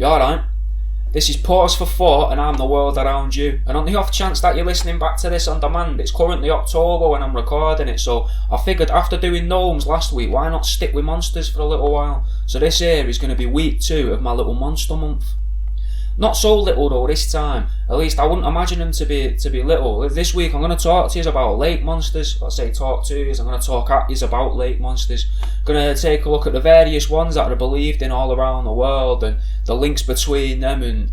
You alright? This is Pause for Thought and I'm the world around you. And on the off chance that you're listening back to this on demand, it's currently October when I'm recording it, so I figured after doing gnomes last week, why not stick with monsters for a little while? So this here is going to be week 2 of my little monster month. Not so little though this time, at least I wouldn't imagine them to be little. This week I'm going to talk to you about lake monsters. I'm going to talk at you about lake monsters. Going to take a look at the various ones that are believed in all around the world and the links between them and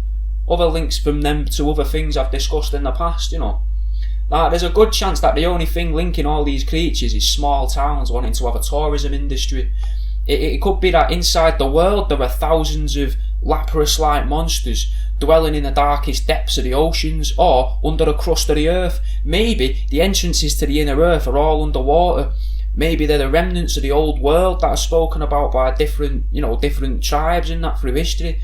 other links from them to other things I've discussed in the past, Now, there's a good chance that the only thing linking all these creatures is small towns wanting to have a tourism industry. It could be that inside the world there are thousands of Lapras-like monsters dwelling in the darkest depths of the oceans or under the crust of the earth. Maybe the entrances to the inner earth are all underwater. Maybe they're the remnants of the old world that are spoken about by different tribes in that through history.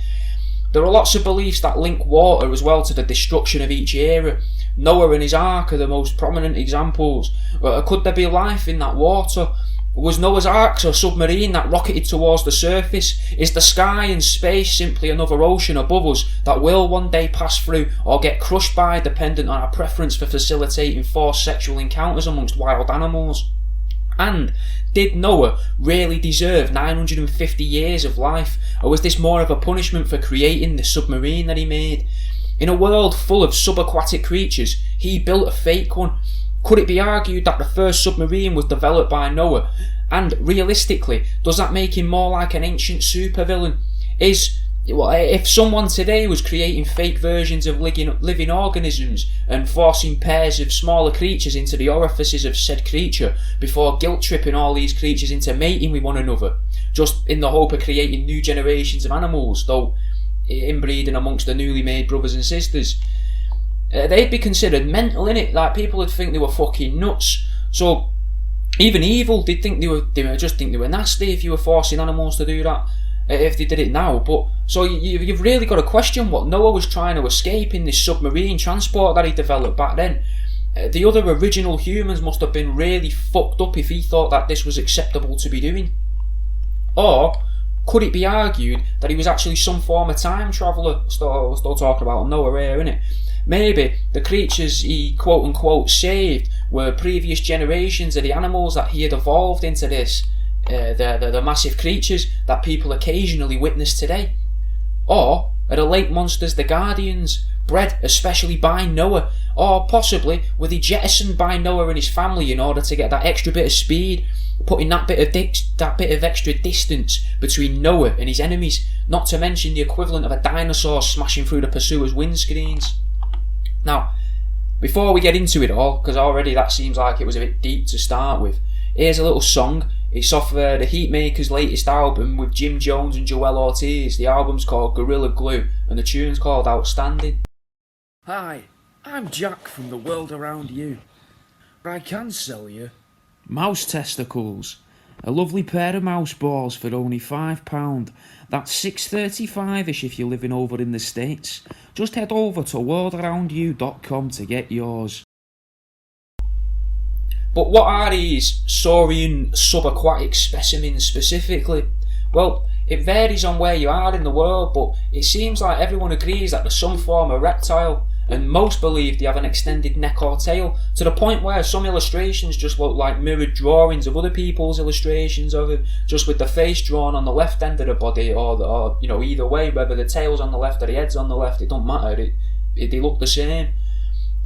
There are lots of beliefs that link water as well to the destruction of each era. Noah and his ark are the most prominent examples. Could there be life in that water? Was Noah's Ark a submarine that rocketed towards the surface? Is the sky and space simply another ocean above us that will one day pass through or get crushed by, dependent on our preference for facilitating forced sexual encounters amongst wild animals? And did Noah really deserve 950 years of life, or was this more of a punishment for creating the submarine that he made? In a world full of subaquatic creatures, he built a fake one. Could it be argued that the first submarine was developed by Noah? And realistically, does that make him more like an ancient supervillain? If someone today was creating fake versions of living organisms and forcing pairs of smaller creatures into the orifices of said creature before guilt-tripping all these creatures into mating with one another, just in the hope of creating new generations of animals, though inbreeding amongst the newly made brothers and sisters, they'd be considered mental, innit? Like, people would think they were fucking nuts. So even evil, they'd think they were nasty if you were forcing animals to do that, if they did it now. But so you've really got to question what Noah was trying to escape in this submarine transport that he developed back then. The other original humans must have been really fucked up if he thought that this was acceptable to be doing. Or could it be argued that he was actually some form of time traveller? We're still talking about Noah here, innit? Maybe the creatures he quote-unquote saved were previous generations of the animals that he had evolved into this, the massive creatures that people occasionally witness today. Or are the lake monsters the guardians, bred especially by Noah? Or possibly were they jettisoned by Noah and his family in order to get that extra bit of speed, putting that bit of extra distance between Noah and his enemies, not to mention the equivalent of a dinosaur smashing through the pursuer's windscreens? Now, before we get into it all, because already that seems like it was a bit deep to start with, here's a little song. It's off the Heatmaker's latest album with Jim Jones and Joel Ortiz. The album's called Gorilla Glue and the tune's called Outstanding. Hi, I'm Jack from the world around you. I can sell you mouse testicles. A lovely pair of mouse balls for only £5. That's $6.35ish if you're living over in the States. Just head over to worldaroundyou.com to get yours. But what are these saurian subaquatic specimens specifically? Well, it varies on where you are in the world, but it seems like everyone agrees that they're some form of reptile, and most believe they have an extended neck or tail, to the point where some illustrations just look like mirrored drawings of other people's illustrations of it, just with the face drawn on the left end of the body, or either way, whether the tail's on the left or the head's on the left, it don't matter, they look the same.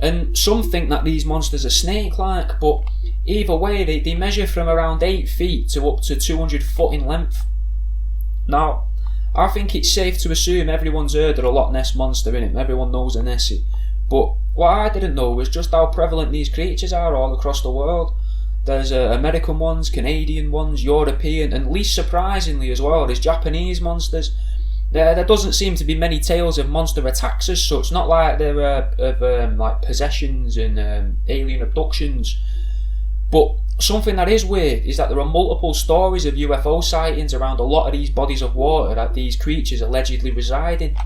And some think that these monsters are snake-like, but either way, they measure from around 8 feet to up to 200 foot in length. Now, I think it's safe to assume everyone's heard of a Loch Ness monster, innit? Everyone knows a Nessie. But what I didn't know was just how prevalent these creatures are all across the world. There's American ones, Canadian ones, European, and least surprisingly as well, there's Japanese monsters. There doesn't seem to be many tales of monster attacks as such, not like there are of like possessions and alien abductions. But something that is weird is that there are multiple stories of UFO sightings around a lot of these bodies of water that these creatures allegedly reside in.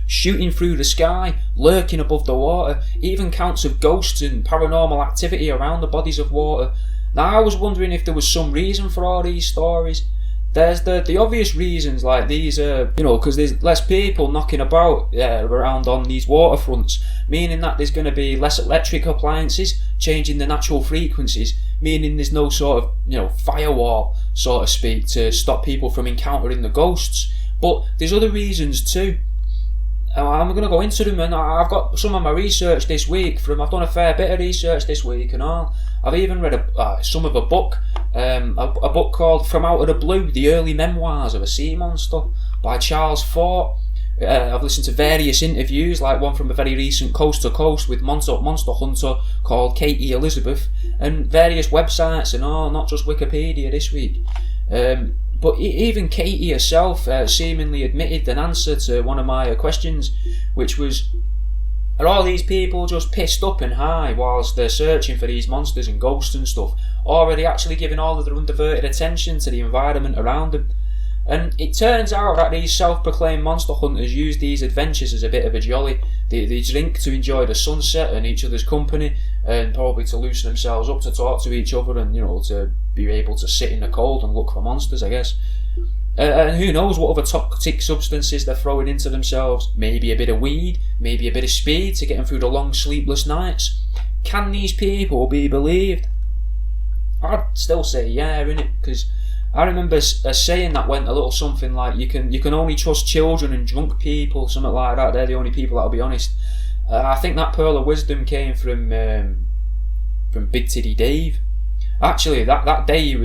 Shooting through the sky, lurking above the water, even counts of ghosts and paranormal activity around the bodies of water. Now I was wondering if there was some reason for all these stories. there's the obvious reasons, like these because there's less people knocking about around on these waterfronts, meaning that there's going to be less electric appliances changing the natural frequencies, meaning there's no sort of firewall, so to speak, to stop people from encountering the ghosts. But there's other reasons too. I'm going to go into them, and I've got some of my research this week. I've done a fair bit of research this week and all. I've even read some of a book called From Out of the Blue, The Early Memoirs of a Sea Monster by Charles Fort. I've listened to various interviews, like one from a very recent Coast to Coast with monster hunter called Katie Elizabeth, and various websites and all, not just Wikipedia this week. But even Katie herself seemingly admitted an answer to one of my questions, which was, are all these people just pissed up and high whilst they're searching for these monsters and ghosts and stuff, or are they actually giving all of their undiverted attention to the environment around them? And it turns out that these self-proclaimed monster hunters use these adventures as a bit of a jolly. They drink to enjoy the sunset and each other's company, and probably to loosen themselves up to talk to each other, and to be able to sit in the cold and look for monsters, I guess. And who knows what other toxic substances they're throwing into themselves. Maybe a bit of weed, maybe a bit of speed to get them through the long sleepless nights. Can these people be believed? I'd still say yeah, innit? Because I remember a saying that went a little something like, you can only trust children and drunk people, something like that. They're the only people that'll be honest. I think that pearl of wisdom came from Big Titty Dave. Actually, that day he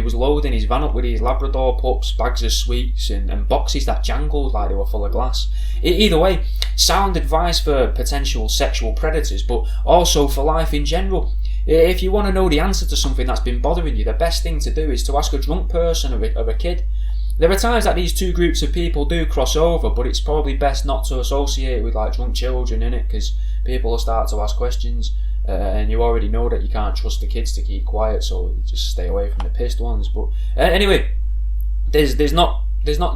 was loading his van up with his Labrador pups, bags of sweets, and boxes that jangled like they were full of glass. Either way, sound advice for potential sexual predators, but also for life in general. If you want to know the answer to something that's been bothering you, the best thing to do is to ask a drunk person or a kid. There are times that these two groups of people do cross over, but it's probably best not to associate with like drunk children, innit? Because people will start to ask questions, and you already know that you can't trust the kids to keep quiet, so you just stay away from the pissed ones. But anyway, there's not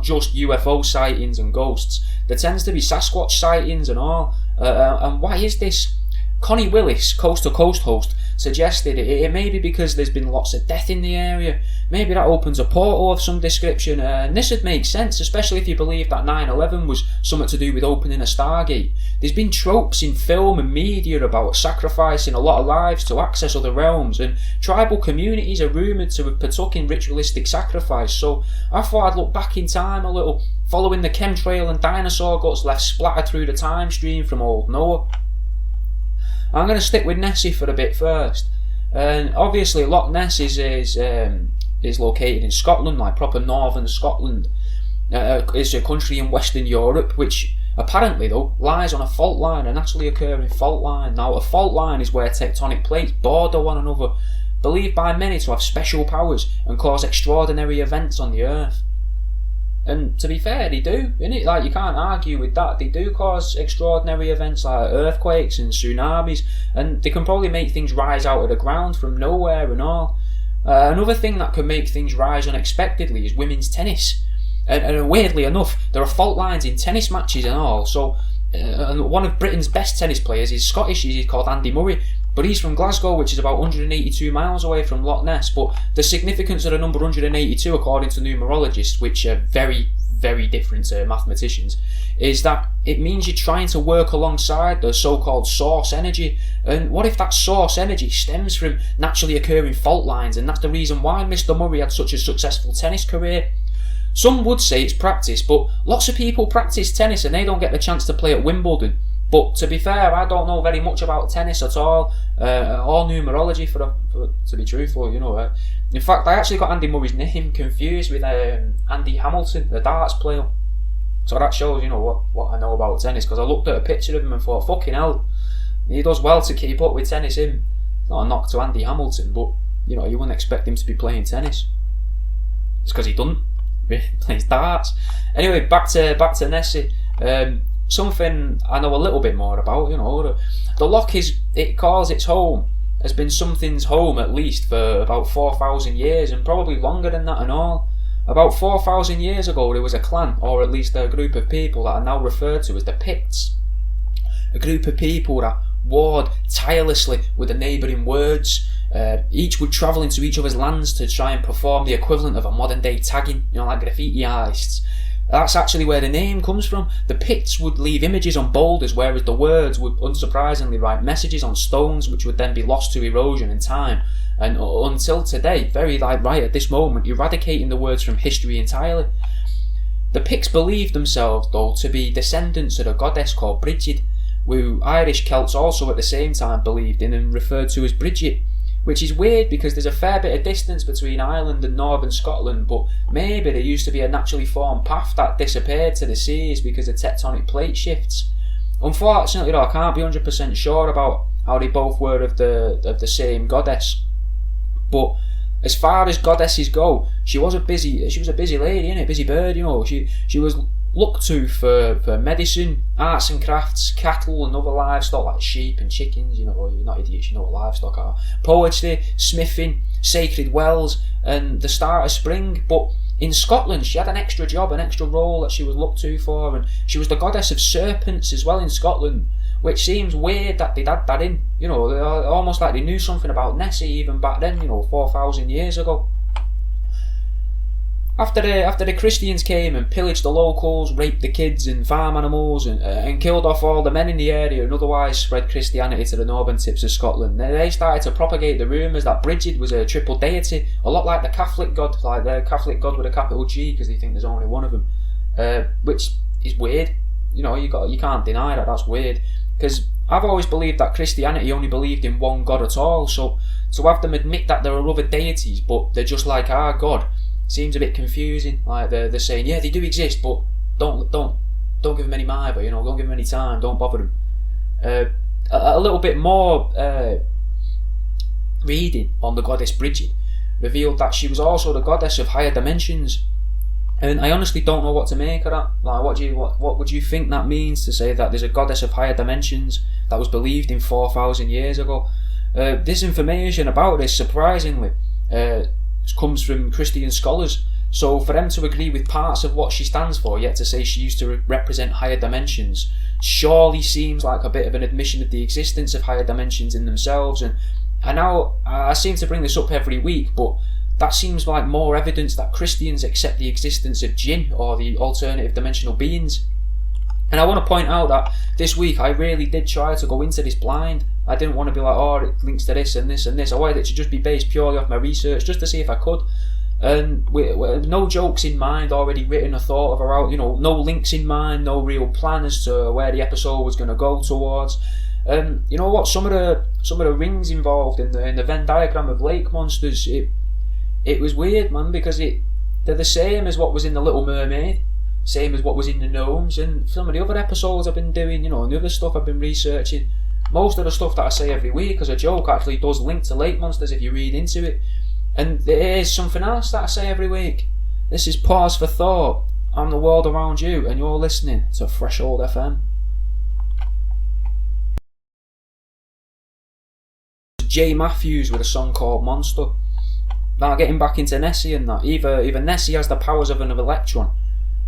just UFO sightings and ghosts. There tends to be Sasquatch sightings and all. And why is this? Connie Willis, Coast to Coast host, suggested it may be because there's been lots of death in the area. Maybe that opens a portal of some description, and this would make sense, especially if you believe that 9/11 was something to do with opening a Stargate. There's been tropes in film and media about sacrificing a lot of lives to access other realms, and tribal communities are rumoured to have partook in ritualistic sacrifice, so I thought I'd look back in time a little, following the chemtrail and dinosaur guts left splattered through the time stream from old Noah. I'm going to stick with Nessie for a bit first. And obviously Loch Ness is located in Scotland, like proper northern Scotland. It's a country in Western Europe, which apparently though lies on a fault line, a naturally occurring fault line. Now a fault line is where tectonic plates border one another, believed by many to have special powers and cause extraordinary events on the Earth. And to be fair, they do, innit? Like, you can't argue with that. They do cause extraordinary events like earthquakes and tsunamis, and they can probably make things rise out of the ground from nowhere and all. Another thing that can make things rise unexpectedly is women's tennis. And weirdly enough, there are fault lines in tennis matches and all. So, one of Britain's best tennis players is Scottish. He's called Andy Murray. But he's from Glasgow, which is about 182 miles away from Loch Ness. But the significance of the number 182, according to numerologists, which are very, very different mathematicians, is that it means you're trying to work alongside the so-called source energy. And what if that source energy stems from naturally occurring fault lines, and that's the reason why Mr. Murray had such a successful tennis career? Some would say it's practice, but lots of people practice tennis and they don't get the chance to play at Wimbledon. But to be fair, I don't know very much about tennis at all, or numerology to be truthful, In fact, I actually got Andy Murray's name confused with Andy Hamilton, the darts player. So that shows, what I know about tennis, because I looked at a picture of him and thought, fucking hell, he does well to keep up with tennis, him. It's not a knock to Andy Hamilton, but, you wouldn't expect him to be playing tennis. It's because he doesn't. He plays darts. Anyway, back to Nessie. Something I know a little bit more about, the Loch it calls its home, has been something's home at least for about 4,000 years, and probably longer than that and all. About 4,000 years ago there was a clan, or at least a group of people that are now referred to as the Picts. A group of people that warred tirelessly with the neighbouring words, Each would travel into each other's lands to try and perform the equivalent of a modern day tagging, like graffiti artists. That's actually where the name comes from. The Picts would leave images on boulders, whereas the words would unsurprisingly write messages on stones, which would then be lost to erosion and time. And until today, right at this moment, eradicating the words from history entirely. The Picts believed themselves, though, to be descendants of a goddess called Brigid, who Irish Celts also at the same time believed in and referred to as Bridget, which is weird because there's a fair bit of distance between Ireland and northern Scotland, but maybe there used to be a naturally formed path that disappeared to the seas because of tectonic plate shifts. Unfortunately, though, I can't be 100% sure about how they both were of the same goddess. But as far as goddesses go, she was a busy lady, innit? Busy bird, She was looked to for medicine, arts and crafts, cattle and other livestock like sheep and chickens, you're not idiots, you know what livestock are. Poetry, smithing, sacred wells, and the start of spring. But in Scotland, she had an extra job, an extra role that she was looked to for, and she was the goddess of serpents as well in Scotland, which seems weird that they'd had that in, almost like they knew something about Ness even back then, 4,000 years ago. After the Christians came and pillaged the locals, raped the kids and farm animals, and killed off all the men in the area and otherwise spread Christianity to the northern tips of Scotland, they started to propagate the rumours that Brigid was a triple deity, a lot like the Catholic God, like the Catholic God with a capital G, because they think there's only one of them, which is weird. You can't deny that. That's weird, because I've always believed that Christianity only believed in one God at all. So to have them admit that there are other deities, but they're just like our God, seems a bit confusing. Like they're saying, yeah, they do exist, but don't give them any mind, don't give them any time, don't bother them. A little bit more reading on the goddess Brigid revealed that she was also the goddess of higher dimensions, and I honestly don't know what to make of that. Like, what would you think that means, to say that there's a goddess of higher dimensions that was believed in 4,000 years ago? This information about this, surprisingly, comes from Christian scholars, so for them to agree with parts of what she stands for, yet to say she used to represent higher dimensions, surely seems like a bit of an admission of the existence of higher dimensions in themselves. And now I seem to bring this up every week, but that seems like more evidence that Christians accept the existence of jinn, or the alternative dimensional beings. And I want to point out that this week I really did try to go into this blind. I didn't want to be like, oh, it links to this and this and this. I wanted it to just be based purely off my research, just to see if I could. And with no jokes in mind already written or thought of, around, no links in mind, no real plan as to where the episode was going to go towards. You know what? Some of the rings involved in the Venn diagram of lake monsters, it was weird, man, because they're the same as what was in the Little Mermaid, same as what was in the Gnomes, and some of the other episodes I've been doing, and the other stuff I've been researching. Most of the stuff that I say every week as a joke actually does link to lake monsters if you read into it. And there is something else that I say every week. This is Pause for Thought. I'm the world around you, and you're listening to Threshold FM. Jay Matthews with a song called Monster. Now, getting back into Nessie and that, either Nessie has the powers of an electron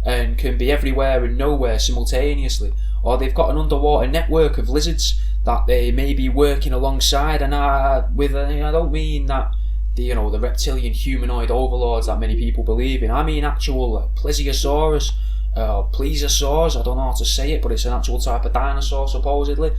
and can be everywhere and nowhere simultaneously, or they've got an underwater network of lizards that they may be working alongside. And I don't mean that the reptilian humanoid overlords that many people believe in. I mean actual plesiosaurs, plesiosaurs. I don't know how to say it, but it's an actual type of dinosaur supposedly.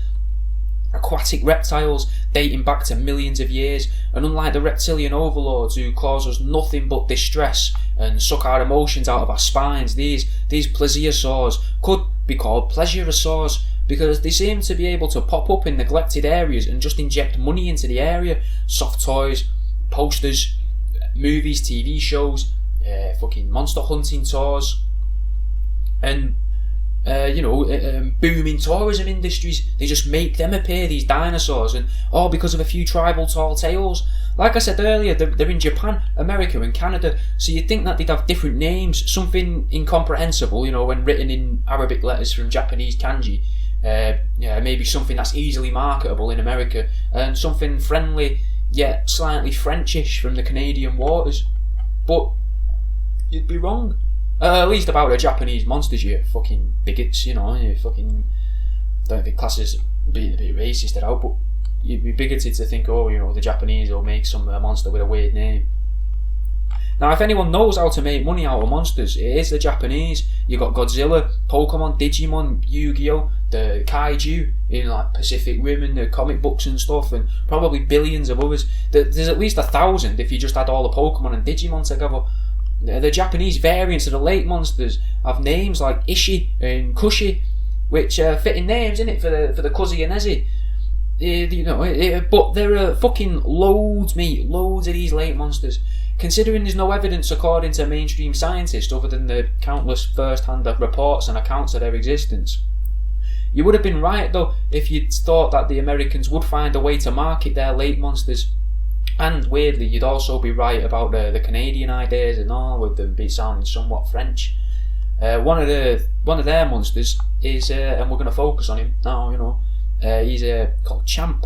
Aquatic reptiles dating back to millions of years, and unlike the reptilian overlords who cause us nothing but distress and suck our emotions out of our spines, these plesiosaurs could be called pleasurosaurs, because they seem to be able to pop up in neglected areas and just inject money into the area. Soft toys, posters, movies, TV shows, fucking monster hunting tours, and booming tourism industries. They just make them appear, these dinosaurs, and all because of a few tribal tall tales. Like I said earlier, they're in Japan, America and Canada, so you'd think that they'd have different names, something incomprehensible, when written in Arabic letters from Japanese kanji. Maybe something that's easily marketable in America, and something friendly yet slightly Frenchish from the Canadian waters. But you'd be wrong. At least about the Japanese monsters, you fucking bigots, you fucking don't think classes being a bit racist at all, but you'd be bigoted to think, oh, the Japanese will make some monster with a weird name. Now, if anyone knows how to make money out of monsters, it is the Japanese. You got Godzilla, Pokemon, Digimon, Yu-Gi-Oh, the Kaiju in like Pacific Rim and the comic books and stuff, and probably billions of others. There's at least 1,000 if you just add all the Pokemon and Digimon together. The Japanese variants of the lake monsters have names like Ishi and Kushi, which are fitting names, innit, for the Kuzi and Ezi. But there are fucking loads of these lake monsters. Considering there's no evidence, according to mainstream scientists, other than the countless first-hand reports and accounts of their existence. You would have been right, though, if you'd thought that the Americans would find a way to market their lake monsters. And, weirdly, you'd also be right about the Canadian ideas and all, with them sounding somewhat French. One of their monsters is, and we're going to focus on him now, he's called Champ.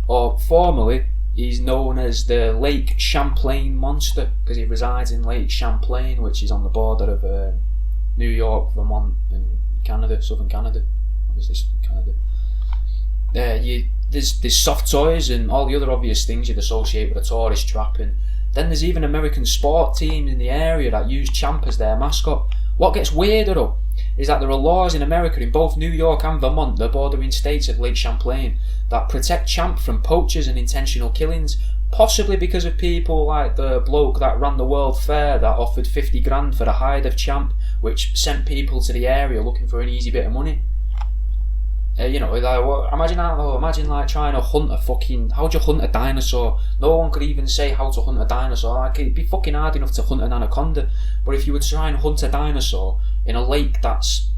Or, formerly, he's known as the Lake Champlain monster because he resides in Lake Champlain, which is on the border of New York, Vermont, and Canada, southern Canada. Obviously, southern Canada. There's soft toys and all the other obvious things you'd associate with a tourist trap, and then there's even American sport teams in the area that use Champ as their mascot. What gets weirder though is that there are laws in America, in both New York and Vermont, the bordering states of Lake Champlain, that protect Champ from poachers and intentional killings, possibly because of people like the bloke that ran the World Fair that offered 50 grand for a hide of Champ, which sent people to the area looking for an easy bit of money. Imagine like trying to hunt a fucking... How'd you hunt a dinosaur? No one could even say how to hunt a dinosaur. Like, it'd be fucking hard enough to hunt an anaconda, but if you were to try and hunt a dinosaur in a lake that's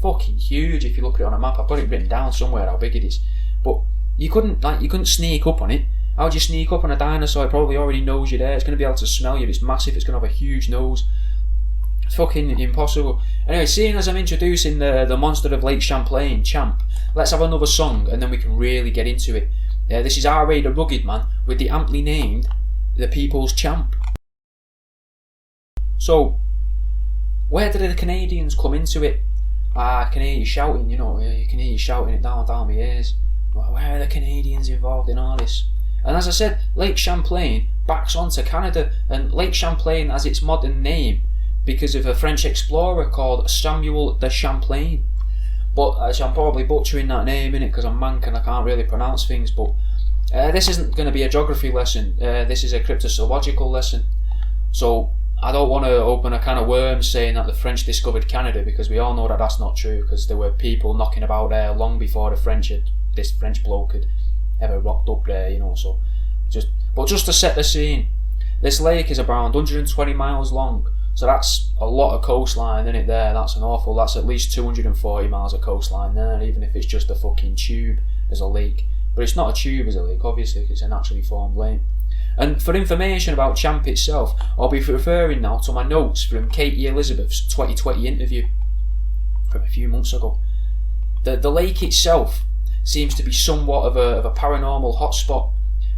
fucking huge, if you look at it on a map, I've got it written down somewhere how big it is, but you couldn't sneak up on it. How'd you sneak up on a dinosaur? It probably already knows you're there. It's going to be able to smell you. It's massive. It's going to have a huge nose. It's fucking impossible. Anyway, seeing as I'm introducing the monster of Lake Champlain, Champ, let's have another song and then we can really get into it. This is R.A. the Rugged Man with the aptly named The People's Champ. So, where did the Canadians come into it? I can hear you shouting, you can hear you shouting it down my ears. Where are the Canadians involved in all this? And as I said, Lake Champlain backs onto Canada, and Lake Champlain has its modern name because of a French explorer called Samuel de Champlain. But I'm probably butchering that name in it because I'm mank and I can't really pronounce things. But this isn't going to be a geography lesson. This is a cryptozoological lesson. So I don't want to open a can of worms saying that the French discovered Canada, because we all know that that's not true, because there were people knocking about there long before this French bloke had ever rocked up there, So just to set the scene, this lake is around 120 miles long. So that's a lot of coastline, isn't it, there? That's at least 240 miles of coastline there, even if it's just a fucking tube as a lake. But it's not a tube as a lake, obviously, because it's a naturally formed lake. And for information about Champ itself, I'll be referring now to my notes from Katie Elizabeth's 2020 interview from a few months ago. The lake itself seems to be somewhat of a paranormal hotspot,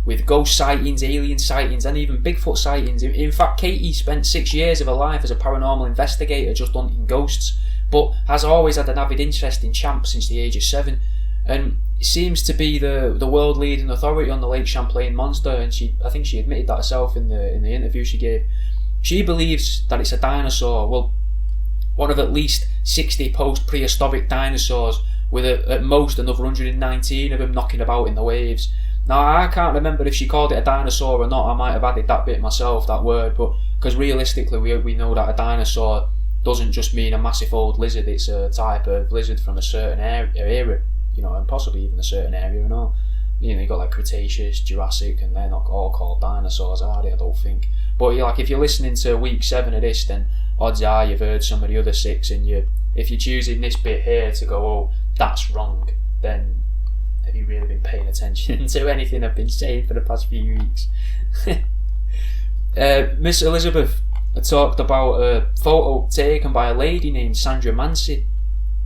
with ghost sightings, alien sightings, and even Bigfoot sightings. In fact, Katie spent 6 years of her life as a paranormal investigator just hunting ghosts, but has always had an avid interest in Champ since the age of 7, and seems to be the world leading authority on the Lake Champlain monster. And I think she admitted that herself in the interview she gave. She believes that it's a dinosaur, well, one of at least 60 post-prehistoric dinosaurs, with at most another 119 of them knocking about in the waves. Now, I can't remember if she called it a dinosaur or not. I might have added that bit myself, that word, but because realistically we know that a dinosaur doesn't just mean a massive old lizard. It's a type of lizard from a certain era, and possibly even a certain area and all. You got like Cretaceous, Jurassic, and they're not all called dinosaurs, are they? I don't think. But if you're listening to week 7 of this, then odds are you've heard some of the other 6, and if you're choosing this bit here to go, oh, that's wrong, then have you really been paying attention to anything I've been saying for the past few weeks? Miss Elizabeth talked about a photo taken by a lady named Sandra Mancy.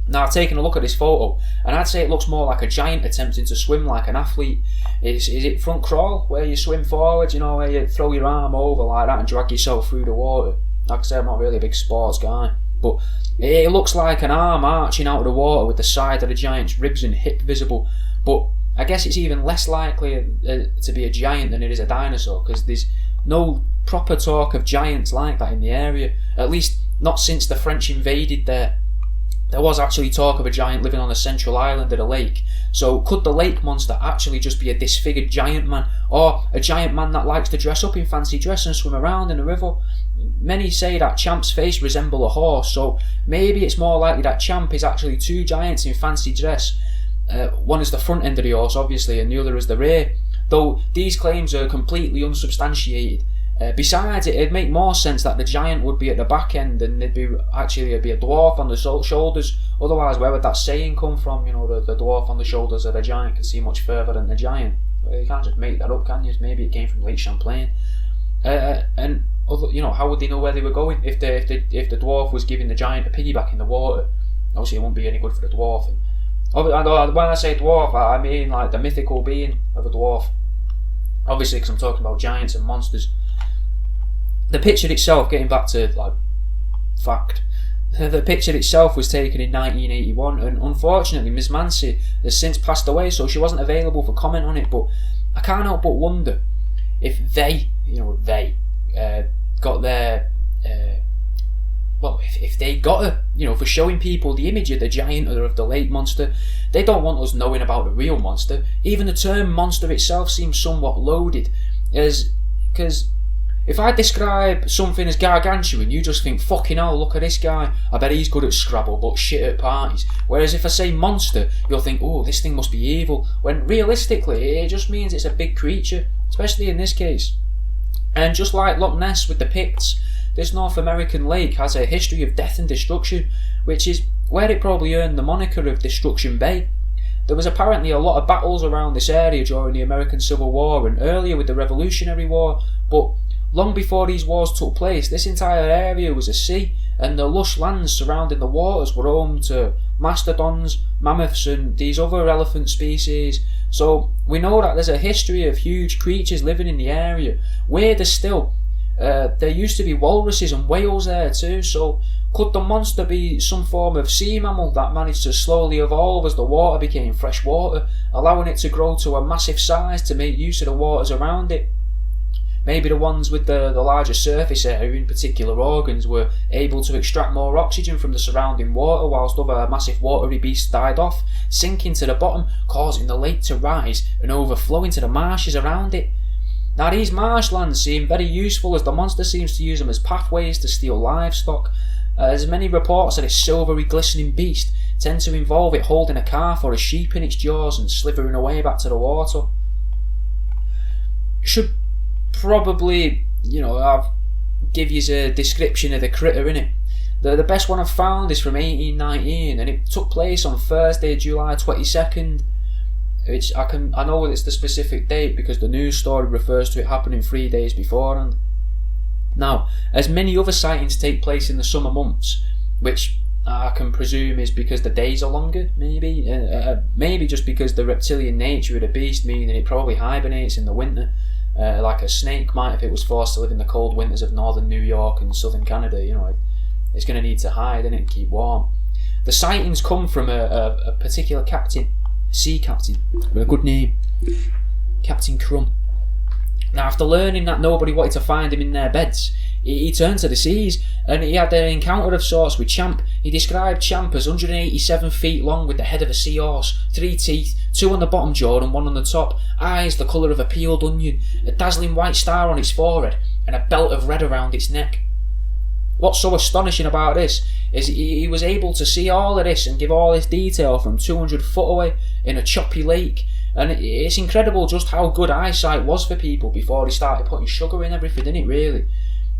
Now, I've taken a look at this photo, and I'd say it looks more like a giant attempting to swim like an athlete. Is it front crawl, where you swim forward, where you throw your arm over like that and drag yourself through the water? Like I said, I'm not really a big sports guy, but it looks like an arm arching out of the water with the side of the giant's ribs and hip visible. But I guess it's even less likely to be a giant than it is a dinosaur, because there's no proper talk of giants like that in the area, at least not since the French invaded there. There was actually talk of a giant living on a central island at a lake. So could the lake monster actually just be a disfigured giant man, or a giant man that likes to dress up in fancy dress and swim around in a river? Many say that Champ's face resembles a horse, so maybe it's more likely that Champ is actually two giants in fancy dress. One is the front end of the horse, obviously, and the other is the rear, though these claims are completely unsubstantiated. Besides, it'd make more sense that the giant would be at the back end and it'd be a dwarf on the shoulders. Otherwise, where would that saying come from? The dwarf on the shoulders of the giant can see much further than the giant. You can't just make that up, can you? Maybe it came from Lake Champlain. And how would they know where they were going if the dwarf was giving the giant a piggyback in the water? Obviously, it wouldn't be any good for the dwarf. And when I say dwarf, I mean like the mythical being of a dwarf. Obviously, because I'm talking about giants and monsters. The picture itself, getting back to fact, the picture itself was taken in 1981, and unfortunately Miss Mancy has since passed away, so she wasn't available for comment on it. But I can't help but wonder if they got their if they got her, for showing people the image of the giant or of the lake monster. They don't want us knowing about the real monster. Even the term monster itself seems somewhat loaded, because if I describe something as gargantuan, you just think, fucking hell, look at this guy, I bet he's good at Scrabble but shit at parties. Whereas if I say monster, you'll think, oh, this thing must be evil, when realistically it just means it's a big creature, especially in this case. And just like Loch Ness with the Picts, this North American lake has a history of death and destruction, which is where it probably earned the moniker of Destruction Bay. There was apparently a lot of battles around this area during the American Civil War and earlier with the Revolutionary War, but long before these wars took place, this entire area was a sea, and the lush lands surrounding the waters were home to mastodons, mammoths and these other elephant species. So we know that there's a history of huge creatures living in the area. Weirder still, there used to be walruses and whales there too, so could the monster be some form of sea mammal that managed to slowly evolve as the water became fresh water, allowing it to grow to a massive size to make use of the waters around it? Maybe the ones with the larger surface area in particular organs were able to extract more oxygen from the surrounding water, whilst other massive watery beasts died off, sinking to the bottom, causing the lake to rise and overflow into the marshes around it. Now these marshlands seem very useful, as the monster seems to use them as pathways to steal livestock, as many reports that its silvery glistening beast tend to involve it holding a calf or a sheep in its jaws and slithering away back to the water. Should probably, I'll give you a description of the critter, innit? The best one I've found is from 1819, and it took place on Thursday, July 22nd. I know it's the specific date because the news story refers to it happening 3 days beforehand. Now, as many other sightings take place in the summer months, which I can presume is because the days are longer, maybe just because the reptilian nature of the beast, meaning it probably hibernates in the winter. Like a snake might if it was forced to live in the cold winters of northern New York and southern Canada. It's going to need to hide and keep warm. The sightings come from a particular captain, sea captain, with a good name, Captain Crumb. Now, after learning that nobody wanted to find him in their beds, he turned to the seas, and he had an encounter of sorts with Champ. He described Champ as 187 feet long with the head of a seahorse, 3 teeth, 2 on the bottom jaw and 1 on the top, eyes the colour of a peeled onion, a dazzling white star on its forehead, and a belt of red around its neck. What's so astonishing about this is he was able to see all of this and give all this detail from 200 foot away in a choppy lake, and it's incredible just how good eyesight was for people before they started putting sugar in everything, isn't it really?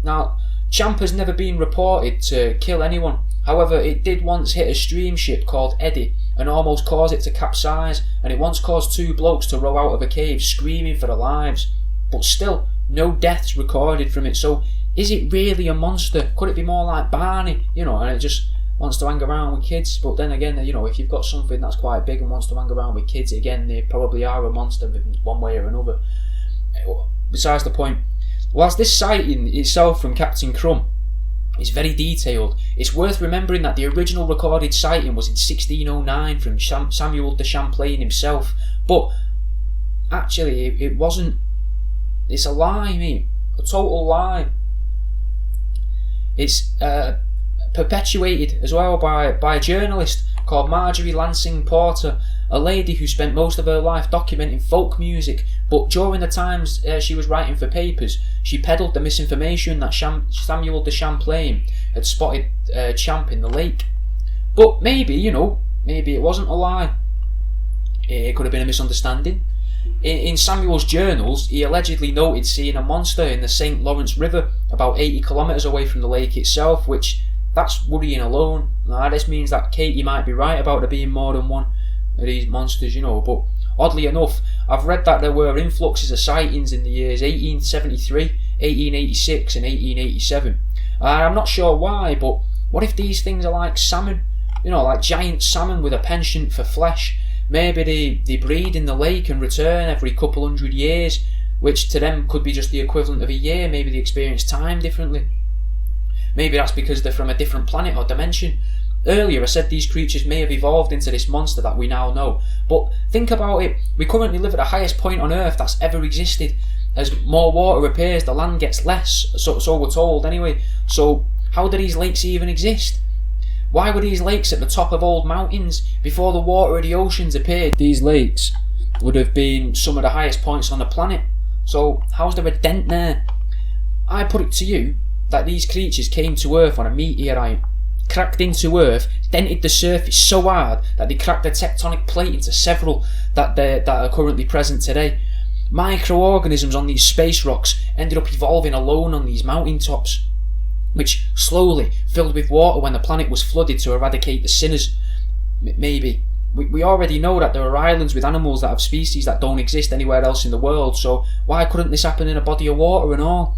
Now, Champ has never been reported to kill anyone. However, it did once hit a steamship called Eddie and almost caused it to capsize, and it once caused 2 blokes to row out of a cave screaming for their lives. But still, no deaths recorded from it. So, is it really a monster? Could it be more like Barney, and it just wants to hang around with kids? But then again, if you've got something that's quite big and wants to hang around with kids, again, they probably are a monster in one way or another. Besides the point, whilst this sighting itself from Captain Crumb is very detailed, it's worth remembering that the original recorded sighting was in 1609 from Samuel de Champlain himself. But actually it wasn't. It's a lie, mate. A total lie. It's perpetuated as well by a journalist called Marjorie Lansing Porter, a lady who spent most of her life documenting folk music, but during the times she was writing for papers, she peddled the misinformation that Samuel de Champlain had spotted Champ in the lake. But maybe it wasn't a lie. It could have been a misunderstanding. In Samuel's journals, he allegedly noted seeing a monster in the St. Lawrence River about 80 kilometres away from the lake itself, which that's worrying alone. Now, this means that Katie might be right about there being more than one of these monsters, but oddly enough, I've read that there were influxes of sightings in the years 1873, 1886 and 1887. I'm not sure why, but what if these things are like salmon? Like giant salmon with a penchant for flesh. Maybe they breed in the lake and return every couple hundred years, which to them could be just the equivalent of a year. Maybe they experience time differently. Maybe that's because they're from a different planet or dimension. Earlier I said these creatures may have evolved into this monster that we now know, but think about it, we currently live at the highest point on Earth that's ever existed. As more water appears, the land gets less, so we're told anyway. So how do these lakes even exist? Why were these lakes at the top of old mountains before the water of the oceans appeared? These lakes would have been some of the highest points on the planet. So how's there a dent there? I put it to you that these creatures came to Earth on a meteorite, cracked into Earth, dented the surface so hard that they cracked the tectonic plate into several that are currently present today. Microorganisms on these space rocks ended up evolving alone on these mountain tops, which slowly filled with water when the planet was flooded to eradicate the sinners. Maybe. We already know that there are islands with animals that have species that don't exist anywhere else in the world, so why couldn't this happen in a body of water and all?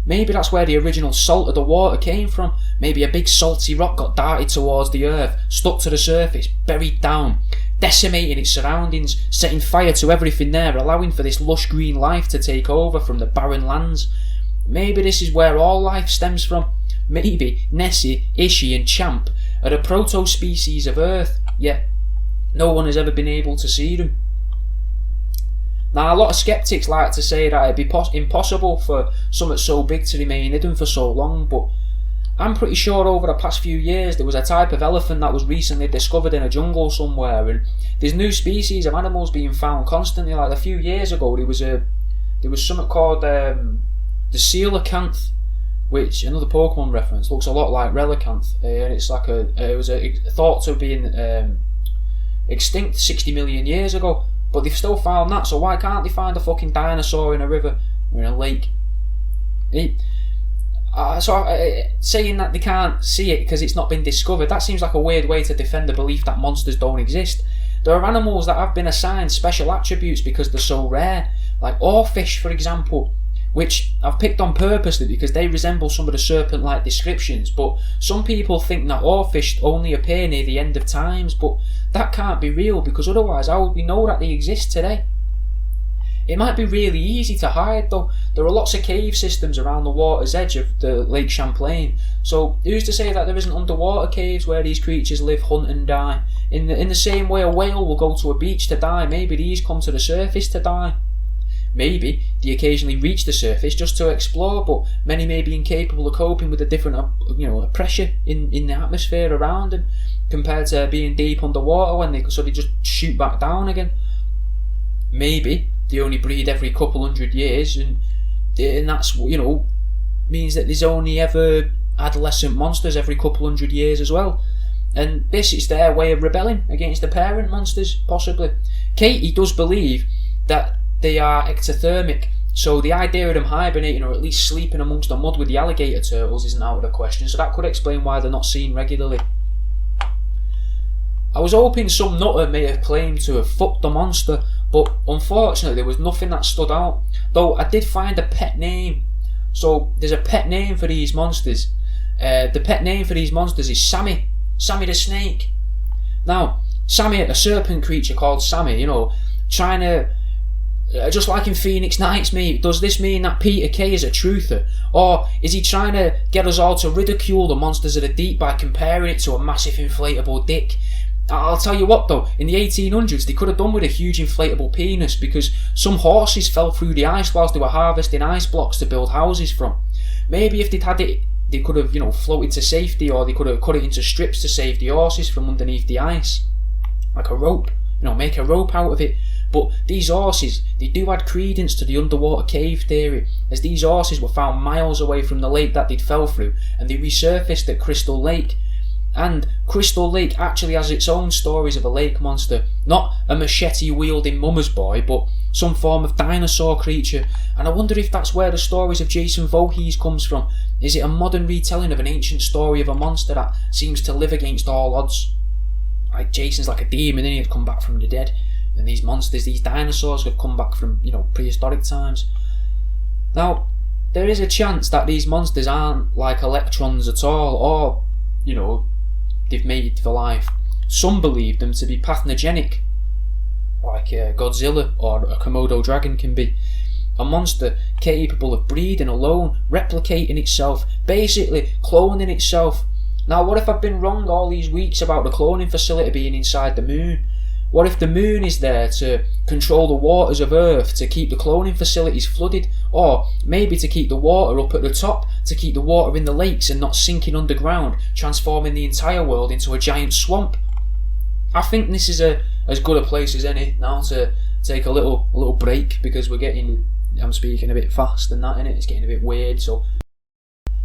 Maybe that's where the original salt of the water came from. Maybe a big salty rock got darted towards the earth, stuck to the surface, buried down, decimating its surroundings, setting fire to everything there, allowing for this lush green life to take over from the barren lands. Maybe this is where all life stems from. Maybe Nessie, Ishi and Champ are the proto-species of Earth, yet no one has ever been able to see them. Now, a lot of skeptics like to say that it'd be impossible for something so big to remain hidden for so long, but I'm pretty sure over the past few years there was a type of elephant that was recently discovered in a jungle somewhere, and there's new species of animals being found constantly. Like a few years ago there was something called the coelacanth, which, another Pokemon reference, looks a lot like Relicanth, and it's like it was thought to have been extinct 60 million years ago, but they've still found that. So why can't they find a fucking dinosaur in a river or in a lake? Saying that they can't see it because it's not been discovered, that seems like a weird way to defend the belief that monsters don't exist. There are animals that have been assigned special attributes because they're so rare, like oarfish for example, which I've picked on purposely because they resemble some of the serpent-like descriptions, but some people think that oarfish only appear near the end of times, but that can't be real, because otherwise how would we know that they exist today? It might be really easy to hide though. There are lots of cave systems around the water's edge of the Lake Champlain, so who's to say that there isn't underwater caves where these creatures live, hunt and die? In the same way a whale will go to a beach to die, maybe these come to the surface to die. Maybe they occasionally reach the surface just to explore, but many may be incapable of coping with the different pressure in the atmosphere around them compared to being deep underwater when they just shoot back down again. Maybe they only breed every couple hundred years, and that's means that there's only ever adolescent monsters every couple hundred years as well, and this is their way of rebelling against the parent monsters, possibly. Katie does believe that they are ectothermic, so the idea of them hibernating or at least sleeping amongst the mud with the alligator turtles isn't out of the question, so that could explain why they're not seen regularly. I was hoping some nutter may have claimed to have fucked the monster, but unfortunately there was nothing that stood out, though I did find a pet name. So there's a pet name for these monsters. The pet name for these monsters is Sammy the snake. Now, Sammy, a serpent creature called Sammy, trying to just like in Phoenix Nights, mate, does this mean that Peter Kay is a truther? Or is he trying to get us all to ridicule the monsters of the deep by comparing it to a massive inflatable dick? I'll tell you what though, in the 1800s they could have done with a huge inflatable penis, because some horses fell through the ice whilst they were harvesting ice blocks to build houses from. Maybe if they'd had it, they could have, floated to safety, or they could have cut it into strips to save the horses from underneath the ice. Like a rope, make a rope out of it. But these horses, they do add credence to the underwater cave theory, as these horses were found miles away from the lake that they'd fell through, and they resurfaced at Crystal Lake. And Crystal Lake actually has its own stories of a lake monster, not a machete-wielding mama's boy, but some form of dinosaur creature. And I wonder if that's where the stories of Jason Voorhees comes from. Is it a modern retelling of an ancient story of a monster that seems to live against all odds? Like Jason's like a demon, and he'd come back from the dead. And these monsters, these dinosaurs, have come back from, prehistoric times. Now, there is a chance that these monsters aren't like electrons at all, or, they've mated for life. Some believe them to be parthenogenic, like Godzilla or a Komodo dragon can be. A monster capable of breeding alone, replicating itself, basically cloning itself. Now, what if I've been wrong all these weeks about the cloning facility being inside the moon? What if the moon is there to control the waters of Earth, to keep the cloning facilities flooded, or maybe to keep the water up at the top, to keep the water in the lakes and not sinking underground, transforming the entire world into a giant swamp? I think this is as good a place as any now to take a little break, because I'm speaking a bit fast and that, innit? It's getting a bit weird. So,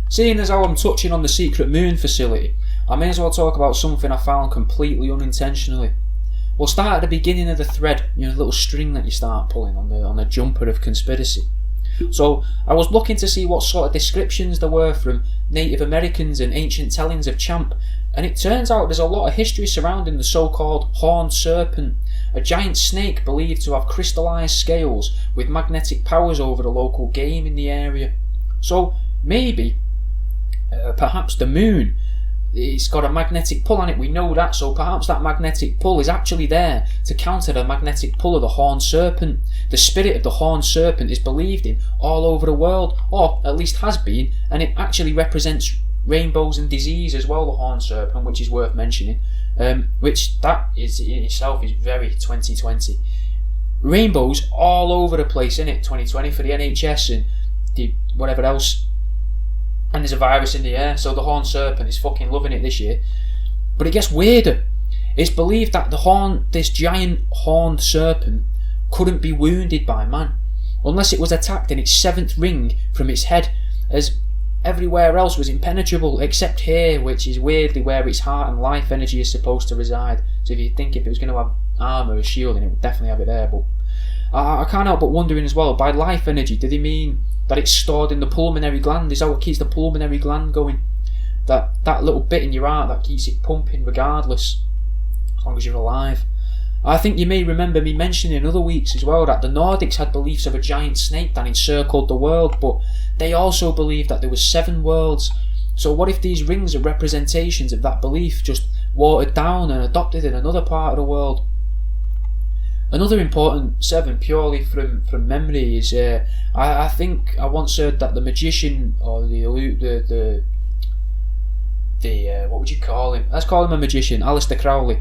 seeing as how I'm touching on the secret moon facility, I may as well talk about something I found completely unintentionally. We'll start at the beginning of the thread, the little string that you start pulling on the jumper of conspiracy. So I was looking to see what sort of descriptions there were from Native Americans and ancient tellings of Champ, and it turns out there's a lot of history surrounding the so-called horned serpent, a giant snake believed to have crystallised scales with magnetic powers over the local game in the area. So maybe, perhaps the moon, it's got a magnetic pull on it, we know that, so perhaps that magnetic pull is actually there to counter the magnetic pull of the horned serpent. The spirit of the horned serpent is believed in all over the world, or at least has been, and it actually represents rainbows and disease as well, the horned serpent, which is worth mentioning, which that is in itself is very 2020. Rainbows all over the place, innit, 2020 for the NHS and whatever else. And there's a virus in the air, so the horned serpent is fucking loving it this year. But it gets weirder. It's believed that this giant horned serpent couldn't be wounded by man, unless it was attacked in its seventh ring from its head, as everywhere else was impenetrable except here, which is weirdly where its heart and life energy is supposed to reside. So if you think if it was going to have armour or shielding, it would definitely have it there. But I can't help but wondering as well, by life energy, did he mean that it's stored in the pulmonary gland? Is that what keeps the pulmonary gland going? That little bit in your heart that keeps it pumping regardless, as long as you're alive. I think you may remember me mentioning in other weeks as well that the Nordics had beliefs of a giant snake that encircled the world, but they also believed that there were 7 worlds. So what if these rings are representations of that belief, just watered down and adopted in another part of the world? Another important 7, purely from memory, is I think I once heard that the magician, or the what would you call him? Let's call him a magician, Aleister Crowley,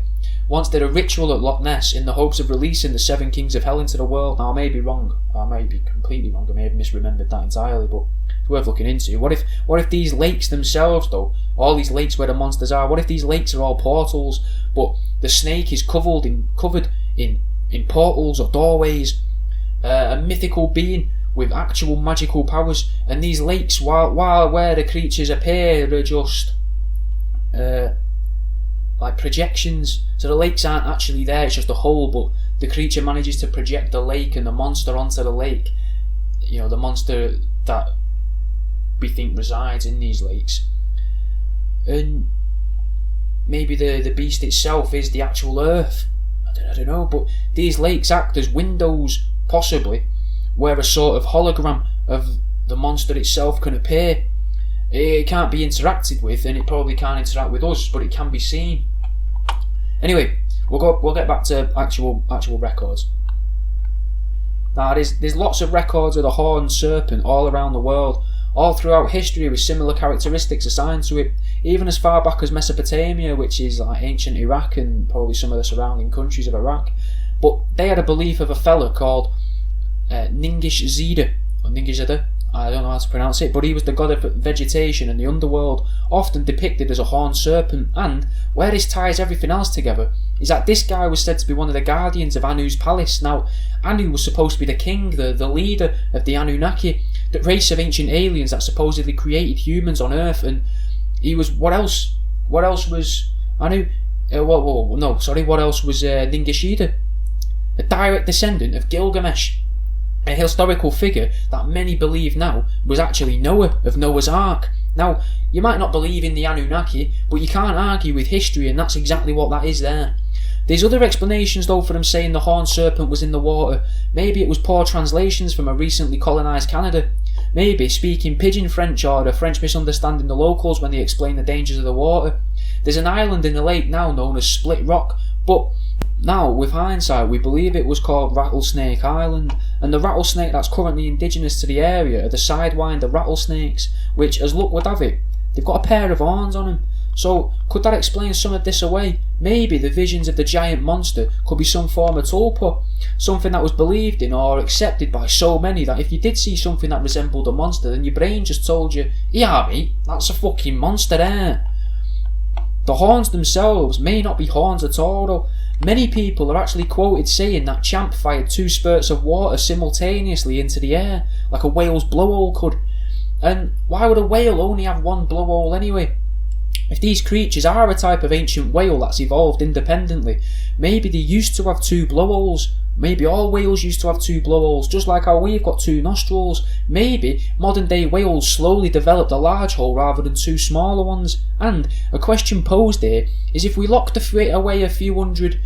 once did a ritual at Loch Ness in the hopes of releasing the 7 kings of hell into the world. Now I may be wrong, I may be completely wrong, I may have misremembered that entirely, but it's worth looking into. What if these lakes themselves though, all these lakes where the monsters are, what if these lakes are all portals, but the snake is covered in portals or doorways, a mythical being with actual magical powers, and these lakes, while where the creatures appear, are just like projections. So the lakes aren't actually there, it's just a hole, but the creature manages to project the lake and the monster onto the lake. The monster that we think resides in these lakes. And maybe the beast itself is the actual earth. I don't know, but these lakes act as windows, possibly, where a sort of hologram of the monster itself can appear. It can't be interacted with, and it probably can't interact with us, but it can be seen. Anyway, we'll get back to actual records. Now, there's lots of records of the horned serpent all around the world, all throughout history with similar characteristics assigned to it, even as far back as Mesopotamia, which is like ancient Iraq and probably some of the surrounding countries of Iraq. But they had a belief of a fella called Ningishzida, or Ningishzida, I don't know how to pronounce it, but he was the god of vegetation and the underworld, often depicted as a horned serpent. And where this ties everything else together is that this guy was said to be one of the guardians of Anu's palace. Now, Anu was supposed to be the king, the leader of the Anunnaki, the race of ancient aliens that supposedly created humans on Earth. And he was, what else was Anu? What else was Ningishida? A direct descendant of Gilgamesh, a historical figure that many believe now was actually Noah of Noah's Ark. Now, you might not believe in the Anunnaki, but you can't argue with history, and that's exactly what that is there. There's other explanations though for them saying the horned serpent was in the water. Maybe it was poor translations from a recently colonised Canada. Maybe speaking pidgin French, or the French misunderstanding the locals when they explain the dangers of the water. There's an island in the lake now known as Split Rock, but now, with hindsight, we believe it was called Rattlesnake Island, and the rattlesnake that's currently indigenous to the area are the sidewinder rattlesnakes, which, as luck would have it, they've got a pair of horns on them. So, could that explain some of this away? Maybe the visions of the giant monster could be some form of tulpa, something that was believed in or accepted by so many that if you did see something that resembled a monster, then your brain just told you, yeah mate, that's a fucking monster there. The horns themselves may not be horns at all though. Many people are actually quoted saying that Champ fired 2 spurts of water simultaneously into the air, like a whale's blowhole could. And why would a whale only have one blowhole anyway? If these creatures are a type of ancient whale that's evolved independently, maybe they used to have 2 blowholes. Maybe all whales used to have 2 blowholes, just like how we've got 2 nostrils. Maybe modern day whales slowly developed a large hole rather than 2 smaller ones. And a question posed here is, if we locked away a few hundred,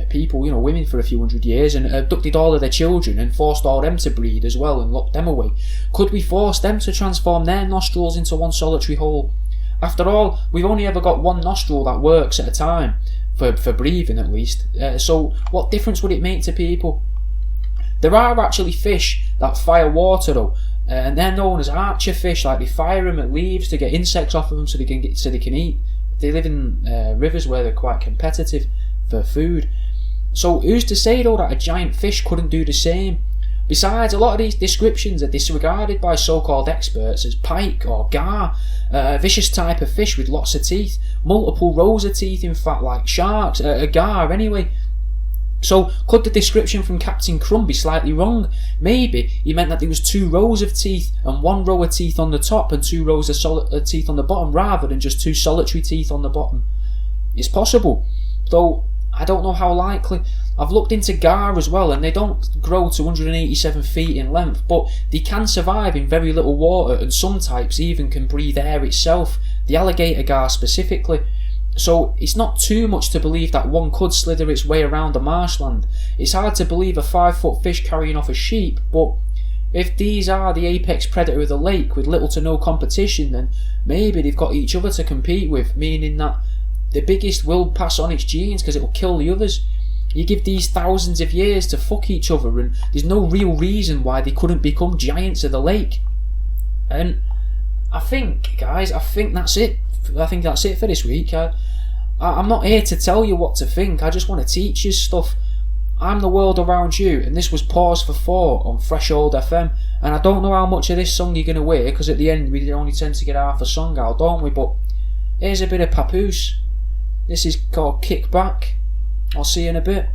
people, women for a few hundred years, and abducted all of their children and forced all them to breed as well and locked them away, could we force them to transform their nostrils into one solitary hole? After all, we've only ever got one nostril that works at a time, for breathing at least, so what difference would it make to people? There are actually fish that fire water though, and they're known as archer fish. Like, they fire them at leaves to get insects off of them so they can eat. They live in rivers where they're quite competitive for food. So who's to say though that a giant fish couldn't do the same? Besides, a lot of these descriptions are disregarded by so-called experts as pike or gar, a vicious type of fish with lots of teeth, multiple rows of teeth in fact, like sharks, a gar anyway. So could the description from Captain Crumb be slightly wrong? Maybe he meant that there was 2 rows of teeth and 1 row of teeth on the top and 2 rows of teeth on the bottom, rather than just 2 solitary teeth on the bottom. It's possible, though I don't know how likely. I've looked into gar as well, and they don't grow to 187 feet in length, but they can survive in very little water, and some types even can breathe air itself, the alligator gar specifically. So it's not too much to believe that one could slither its way around a marshland. It's hard to believe a 5-foot fish carrying off a sheep, but if these are the apex predator of the lake with little to no competition, then maybe they've got each other to compete with, meaning that the biggest will pass on its genes because it will kill the others. You give these thousands of years to fuck each other, and there's no real reason why they couldn't become giants of the lake. And I think, guys, that's it. I think that's it for this week. I'm not here to tell you what to think. I just want to teach you stuff. I'm the world around you, and this was Pause for 4 on Fresh Old FM. And I don't know how much of this song you're going to hear, because at the end we only tend to get half a song out, don't we? But here's a bit of papoose. This is called Kick Back. I'll see you in a bit.